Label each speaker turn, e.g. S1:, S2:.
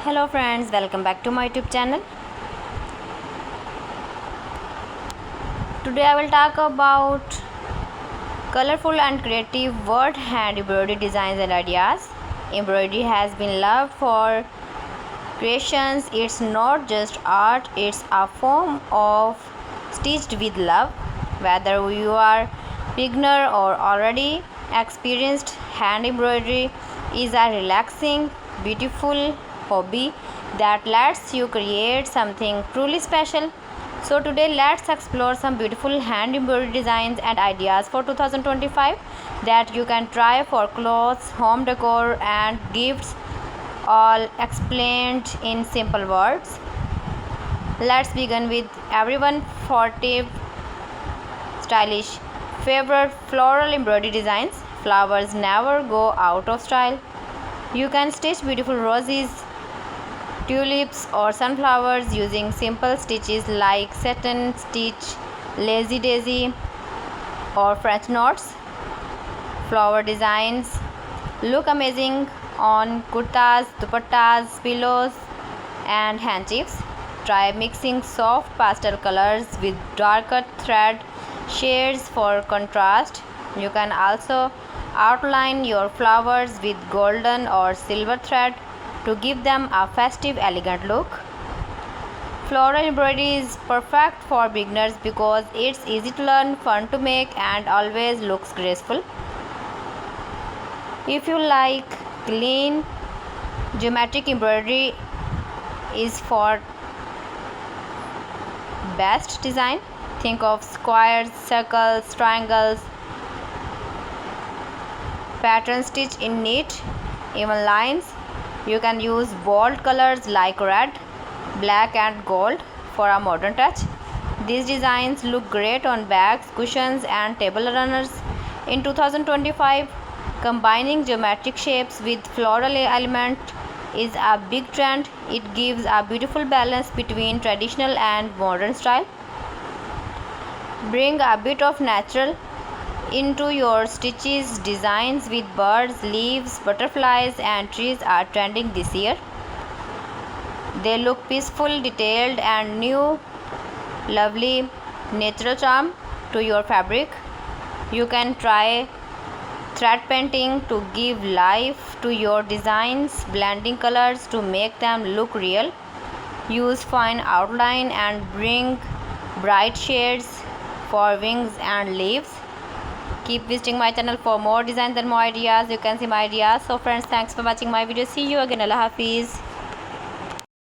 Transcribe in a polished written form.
S1: Hello friends, welcome back to my YouTube channel. Today I will talk about colorful and creative word hand embroidery designs and ideas. Embroidery has been loved for creations. It's not just art, it's a form of stitched with love. Whether you are beginner or already experienced, hand embroidery is a relaxing, beautiful hobby that lets you create something truly special. So today let's explore some beautiful hand embroidery designs and ideas for 2025 that you can try for clothes, home decor and gifts, all explained in simple words. Let's begin with everyone 40 stylish favorite floral embroidery designs. Flowers never go out of style. You can stitch beautiful roses, tulips or sunflowers using simple stitches like satin stitch, lazy daisy or French knots. Flower designs look amazing on kurtas, dupattas, pillows and handkerchiefs. Try mixing soft pastel colors with darker thread shades for contrast. You can also outline your flowers with golden or silver thread to give them a festive, elegant look. Floral embroidery is perfect for beginners because it's easy to learn, fun to make, and always looks graceful. If you like clean, geometric embroidery is for best design. Think of squares, circles, triangles, pattern stitch in neat, even lines. You can use bold colors like red, black and gold for a modern touch. These designs look great on bags, cushions and table runners. In 2025, combining geometric shapes with floral element is a big trend. It gives a beautiful balance between traditional and modern style. Bring a bit of natural into your stitches. Designs with birds, leaves, butterflies and trees are trending this year. They look peaceful, detailed and new lovely natural charm to your fabric. You can try thread painting to give life to your designs, blending colors to make them look real. Use fine outline and bring bright shades for wings and leaves. Keep visiting my channel for more designs and more ideas. You can see my ideas. So friends, thanks for watching my video. See you again. Allah Hafiz.